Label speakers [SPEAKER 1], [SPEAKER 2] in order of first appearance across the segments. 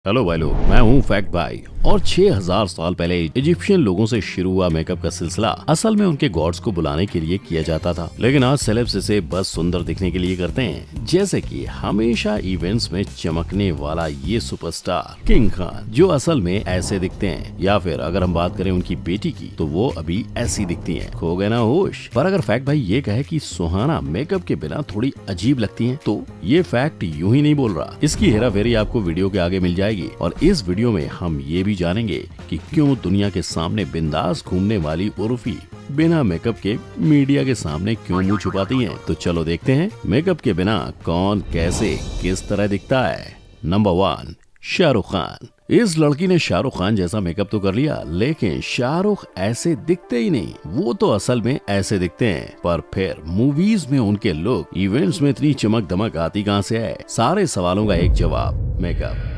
[SPEAKER 1] Hello भाई लोग, मैं हूँ फैक्ट भाई। और 6000 साल पहले इजिप्शियन लोगों से शुरू हुआ मेकअप का सिलसिला असल में उनके गॉड्स को बुलाने के लिए किया जाता था, लेकिन आज सेलेब्स इसे बस सुंदर दिखने के लिए करते हैं। जैसे कि हमेशा इवेंट्स में चमकने वाला ये सुपरस्टार किंग खान, जो असल में ऐसे दिखते हैं, या फिर अगर हम बात करें उनकी बेटी की तो वो अभी ऐसी दिखती है। खो गए ना होश। पर अगर फैक्ट भाई ये कहे कि सुहाना मेकअप के बिना थोड़ी अजीब लगती है, तो ये फैक्ट यूं ही नहीं बोल रहा। इसकी हेरा फेरी आपको वीडियो के आगे मिल जाएगी। और इस वीडियो में हम ये भी जानेंगे कि क्यों दुनिया के सामने बिंदास घूमने वाली उर्फी बिना मेकअप के मीडिया के सामने क्यों मुंह छुपाती हैं। तो चलो देखते हैं मेकअप के बिना कौन कैसे किस तरह दिखता है। नंबर 1, शाहरुख खान। इस लड़की ने शाहरुख खान जैसा मेकअप तो कर लिया, लेकिन शाहरुख ऐसे दिखते ही नहीं। वो तो असल में ऐसे दिखते हैं, पर फिर मूवीज में उनके लुक इवेंट्स में इतनी चमक दमक आती कहां से है? सारे सवालों का एक जवाब, मेकअप।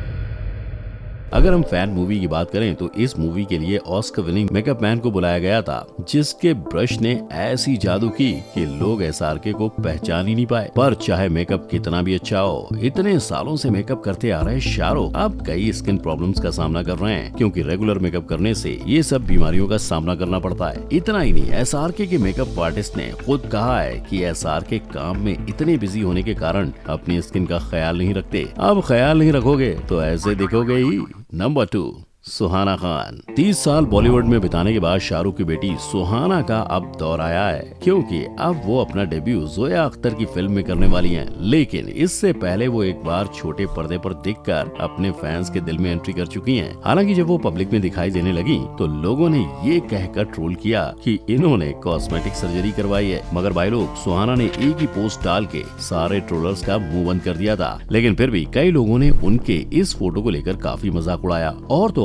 [SPEAKER 1] अगर हम फैन मूवी की बात करें तो इस मूवी के लिए ऑस्कर विनिंग मेकअप मैन को बुलाया गया था, जिसके ब्रश ने ऐसी जादू की कि लोग एसआरके को पहचान ही नहीं पाए। पर चाहे मेकअप कितना भी अच्छा हो, इतने सालों से मेकअप करते आ रहे शाहरुख अब कई स्किन प्रॉब्लम्स का सामना कर रहे हैं, क्योंकि रेगुलर मेकअप करने से ये सब बीमारियों का सामना करना पड़ता है। इतना ही नहीं, एसआरके के मेकअप आर्टिस्ट ने खुद कहा है कि एसआरके काम में इतने बिजी होने के कारण अपनी स्किन का ख्याल नहीं रखते। अब ख्याल नहीं रखोगे तो ऐसे दिखोगे ही। नंबर 2, सुहाना खान। 30 साल बॉलीवुड में बिताने के बाद शाहरुख की बेटी सुहाना का अब दौर आया है, क्योंकि अब वो अपना डेब्यू जोया अख्तर की फिल्म में करने वाली हैं। लेकिन इससे पहले वो एक बार छोटे पर्दे पर दिखकर अपने फैंस के दिल में एंट्री कर चुकी हैं। हालांकि जब वो पब्लिक में दिखाई देने लगी तो लोगों ने ये कहकर ट्रोल किया कि इन्होंने कॉस्मेटिक सर्जरी करवाई है। मगर भाई लोग, सुहाना ने एक ही पोस्ट डाल के सारे ट्रोलर्स का मुंह बंद कर दिया था। लेकिन फिर भी कई लोगों ने उनके इस फोटो को लेकर काफी मजाक उड़ाया।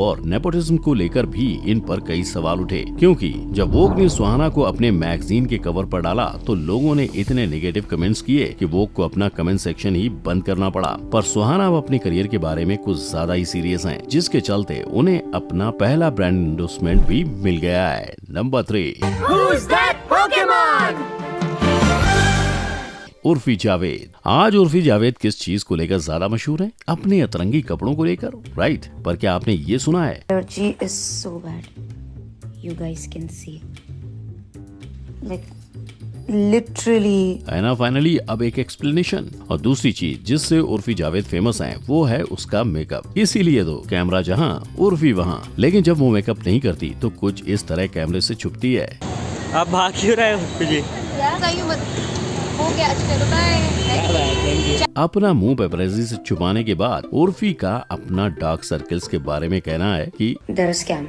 [SPEAKER 1] और नेपोटिज्म को लेकर भी इन पर कई सवाल उठे, क्योंकि जब वोग ने सुहाना को अपने मैगजीन के कवर पर डाला तो लोगों ने इतने नेगेटिव कमेंट्स किए कि वोग को अपना कमेंट सेक्शन ही बंद करना पड़ा। पर सुहाना अब अपने करियर के बारे में कुछ ज्यादा ही सीरियस हैं, जिसके चलते उन्हें अपना पहला ब्रांड एंडोर्समेंट भी मिल गया है। नंबर 3, उर्फी जावेद। आज उर्फी जावेद किस चीज को लेकर ज्यादा मशहूर है? अपने अतरंगी कपड़ों को लेकर, राइट? पर क्या आपने ये सुना है?
[SPEAKER 2] Allergy is so bad. You guys can see. Like literally.
[SPEAKER 1] है ना, फाइनली अब एक एक्सप्लेनेशन। और दूसरी चीज जिससे उर्फी जावेद फेमस है वो है उसका मेकअप। इसीलिए तो कैमरा जहाँ उर्फी वहाँ। लेकिन जब वो मेकअप नहीं करती तो कुछ इस तरह कैमरे से छुपती है।
[SPEAKER 3] आप भाग क्यों रहे हो उर्फी जी?
[SPEAKER 2] हो गया, चलो बाय।
[SPEAKER 1] अपना मुंह पेपरेजी से छुपाने के बाद उर्फी का अपना डार्क सर्कल्स के बारे में कहना है कि
[SPEAKER 2] There is scam.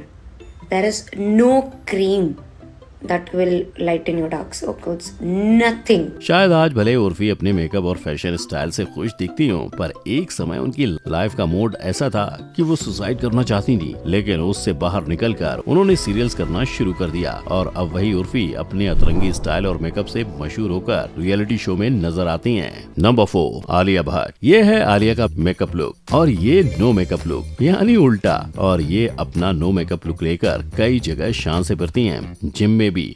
[SPEAKER 2] There is no cream that will lighten your dark circles. Nothing.
[SPEAKER 1] शायद आज भले उर्फी अपने मेकअप और फैशन स्टाइल से खुश दिखती हो, पर एक समय उनकी लाइफ का मोड ऐसा था कि वो सुसाइड करना चाहती थी, लेकिन उससे बाहर निकलकर उन्होंने सीरियल्स करना शुरू कर दिया। और अब वही उर्फी अपने अतरंगी स्टाइल और मेकअप से मशहूर होकर रियलिटी शो में नजर आती हैं। नंबर 4, आलिया भट्ट। ये है आलिया का मेकअप लुक, और ये नो मेकअप लुक, यानी उल्टा। और ये अपना नो मेकअप लुक लेकर कई जगह शान से फिरती हैं, जिम में भी।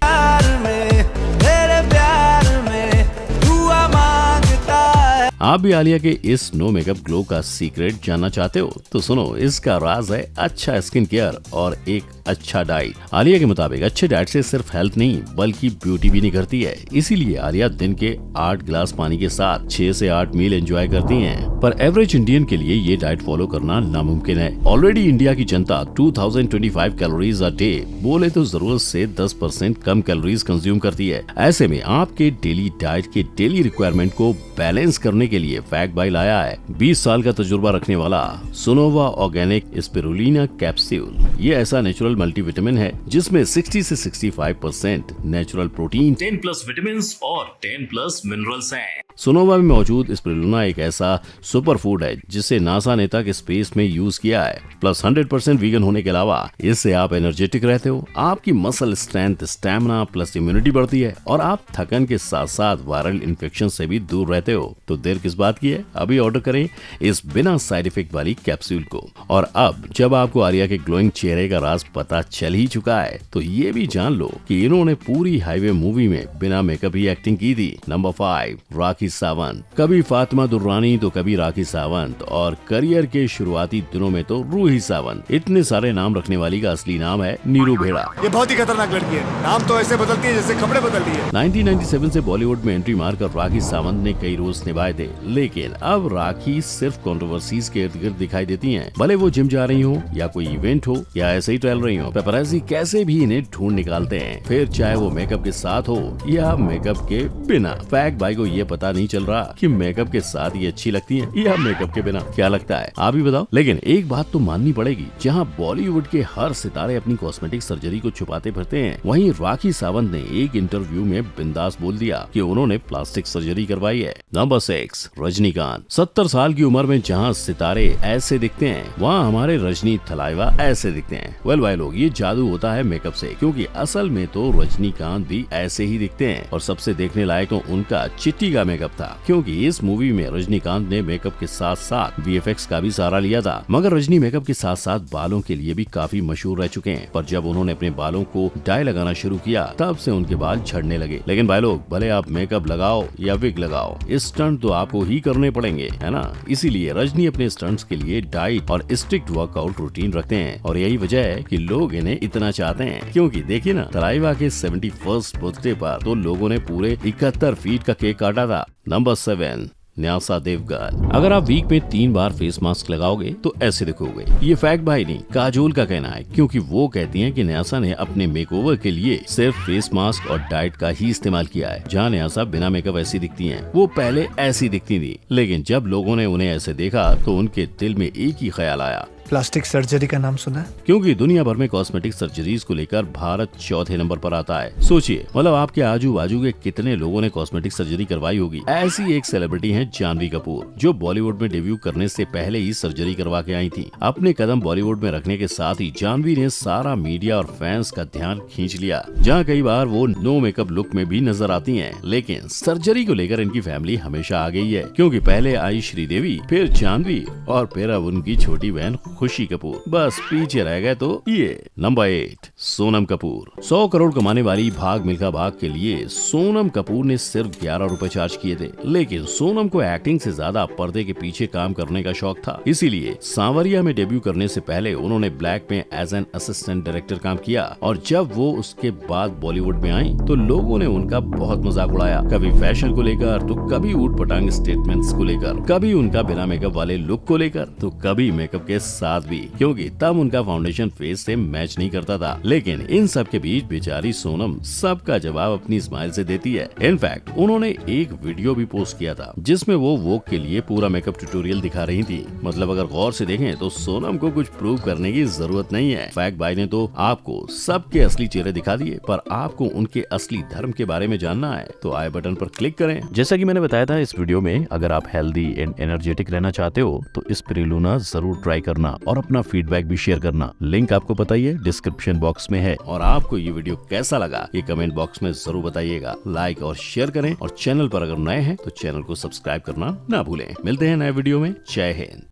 [SPEAKER 1] आप भी आलिया के इस नो मेकअप ग्लो का सीक्रेट जानना चाहते हो तो सुनो, इसका राज है अच्छा स्किन केयर और एक अच्छा डाइट। आलिया के मुताबिक अच्छे डाइट से सिर्फ हेल्थ नहीं बल्कि ब्यूटी भी निखरती है। इसीलिए आलिया दिन के 8 गिलास पानी के साथ 6 से 8 मील एंजॉय करती हैं। पर एवरेज इंडियन के लिए ये डाइट फॉलो करना नामुमकिन है। ऑलरेडी इंडिया की जनता 2025 कैलोरीज अ डे बोले तो जरूरत से 10% कम कैलोरीज कंज्यूम करती है। ऐसे में आपके डेली डाइट के डेली रिक्वायरमेंट को बैलेंस करने के लिए फैक्ट बाई लाया है 20 साल का तजुर्बा रखने वाला सुनोवा ऑर्गेनिक स्पिरुलिना कैप्सूल। ये ऐसा नेचुरल मल्टीविटामिन है जिसमें 60 से 65% नेचुरल प्रोटीन, 10+ विटामिन और 10+ मिनरल्स हैं। सुनोवा में मौजूद स्पिरुलिना एक ऐसा सुपर फूड है जिसे नासा ने तक स्पेस में यूज किया है। प्लस 100% वीगन होने के अलावा इससे आप एनर्जेटिक रहते हो, आपकी muscle strength, stamina plus immunity बढ़ती है, और आप थकन के साथ साथ वायरल इन्फेक्शन से भी दूर रहते हो। तो देर किस बात की है, अभी ऑर्डर करें इस बिना साइड इफेक्ट वाली कैप्सूल को। और अब जब आपको आलिया के ग्लोइंग चेहरे का राज पता चल ही चुका है तो ये भी जान लो कि इन्होंने पूरी हाईवे मूवी में बिना मेकअप ही एक्टिंग की थी। नंबर 5, राखी राखी सावंत, कभी फातिमा दुर्रानी तो कभी राखी सावंत, और करियर के शुरुआती दिनों में तो रूही सावंत। इतने सारे नाम रखने वाली का असली नाम है नीरू भेड़ा।
[SPEAKER 4] ये बहुत ही खतरनाक लड़की है, नाम तो ऐसे बदलती है जैसे कपड़े बदल दिए।
[SPEAKER 1] 1997 से बॉलीवुड में एंट्री मारकर राखी सावंत ने कई रोल्स निभाए थे, लेकिन अब राखी सिर्फ कंट्रोवर्सीज के इर्द गिर्द दिखाई देती हैं। भले वो जिम जा रही हो या कोई इवेंट हो या ऐसे ही टहल रही हो, पेपराजी कैसे भी इन्हें ढूंढ निकालते हैं, फिर चाहे वो मेकअप के साथ हो या मेकअप के बिना। फैक्ट भाई को ये पता नहीं चल रहा कि मेकअप के साथ ये अच्छी लगती है या मेकअप के बिना। क्या लगता है आप ही बताओ। लेकिन एक बात तो माननी पड़ेगी, जहाँ बॉलीवुड के हर सितारे अपनी कॉस्मेटिक सर्जरी को छुपाते फिरते हैं, वहीं राखी सावंत ने एक इंटरव्यू में बिंदास बोल दिया कि उन्होंने प्लास्टिक सर्जरी करवाई है। नंबर 6, रजनीकांत। 70 साल की उम्र में जहाँ सितारे ऐसे दिखते हैं, वहाँ हमारे रजनी थलाइवा ऐसे दिखते हैं। वेल भाई लोग, ये जादू होता है मेकअप से, क्योंकि असल में तो रजनीकांत भी ऐसे ही दिखते हैं। और सबसे देखने लायक तो उनका चिट्टी का मेकअप था, क्योंकि इस मूवी में रजनीकांत ने मेकअप के साथ साथ VFX का भी सहारा लिया था। मगर रजनी मेकअप के साथ साथ बालों के लिए भी काफी मशहूर रह चुके हैं। पर जब उन्होंने अपने बालों को डाई लगाना शुरू किया, तब से उनके बाल झड़ने लगे। लेकिन भाई लोग, भले आप मेकअप लगाओ या विग लगाओ, स्टंट तो आपको ही करने पड़ेंगे, है ना। इसीलिए रजनी अपने स्टंट्स के लिए डाइट और स्ट्रिक्ट वर्कआउट रूटीन रखते हैं, और यही वजह है कि लोग इन्हें इतना चाहते हैं। क्योंकि देखिए ना, तलाइवा के 71st बर्थडे पर तो लोगों ने पूरे 71 फीट का केक काटा था। नंबर 7, न्यासा देवगन। अगर आप वीक में 3 बार फेस मास्क लगाओगे तो ऐसे दिखोगे। ये फैक्ट भाई नहीं, काजोल का कहना है, क्योंकि वो कहती हैं कि न्यासा ने अपने मेकओवर के लिए सिर्फ फेस मास्क और डाइट का ही इस्तेमाल किया है। जहाँ न्यासा बिना मेकअप ऐसी दिखती हैं, वो पहले ऐसी दिखती थी, लेकिन जब लोगों ने उन्हें ऐसे देखा तो उनके दिल में एक ही ख्याल आया।
[SPEAKER 4] प्लास्टिक सर्जरी का नाम सुना है?
[SPEAKER 1] क्योंकि दुनिया भर में कॉस्मेटिक सर्जरीज को लेकर भारत चौथे नंबर पर आता है। सोचिए, मतलब आपके आजू बाजू के कितने लोगों ने कॉस्मेटिक सर्जरी करवाई होगी। ऐसी एक सेलिब्रिटी है जानवी कपूर, जो बॉलीवुड में डेब्यू करने से पहले ही सर्जरी करवा के आई थी। अपने कदम बॉलीवुड में रखने के साथ ही जानवी ने सारा मीडिया और फैंस का ध्यान खींच लिया, जहाँ कई बार वो नो मेकअप लुक में भी नजर आती है। लेकिन सर्जरी को लेकर इनकी फैमिली हमेशा आ गई है, क्योंकि पहले आई श्रीदेवी, फिर जानवी, और फिर अब उनकी छोटी बहन खुशी कपूर। बस पीछे रह गए तो ये। नंबर 8, सोनम कपूर। 100 करोड़ कमाने वाली भाग मिल्खा भाग के लिए सोनम कपूर ने सिर्फ 11 रुपए चार्ज किए थे। लेकिन सोनम को एक्टिंग से ज्यादा पर्दे के पीछे काम करने का शौक था, इसीलिए सांवरिया में डेब्यू करने से पहले उन्होंने ब्लैक में एज एन असिस्टेंट डायरेक्टर काम किया। और जब वो उसके बाद बॉलीवुड में आई तो लोगों ने उनका बहुत मजाक उड़ाया, कभी फैशन को लेकर तो कभी ऊट पटांग स्टेटमेंट्स को लेकर, कभी उनका बिना मेकअप वाले लुक को लेकर तो कभी मेकअप के साथ भी, क्योंकि तब उनका फाउंडेशन फेस से मैच नहीं करता था। लेकिन इन सब के बीच बेचारी सोनम सबका जवाब अपनी स्माइल से देती है। इनफैक्ट उन्होंने एक वीडियो भी पोस्ट किया था, जिसमें वो वोग के लिए पूरा मेकअप ट्यूटोरियल दिखा रही थी। मतलब अगर गौर से देखें तो सोनम को कुछ प्रूव करने की जरूरत नहीं है। फैक्ट भाई ने तो आपको सबके असली चेहरे दिखा दिए, पर आपको उनके असली धर्म के बारे में जानना है तो आई बटन पर क्लिक करें। जैसा कि मैंने बताया था इस वीडियो में, अगर आप हेल्दी एंड एनर्जेटिक रहना चाहते हो तो स्पिरुलिना जरूर ट्राई करना और अपना फीडबैक भी शेयर करना। लिंक आपको पता ही है, डिस्क्रिप्शन बॉक्स में है। और आपको ये वीडियो कैसा लगा ये कमेंट बॉक्स में जरूर बताइएगा। लाइक और शेयर करें, और चैनल पर अगर नए हैं तो चैनल को सब्सक्राइब करना ना भूलें। मिलते हैं नए वीडियो में। जय हिंद।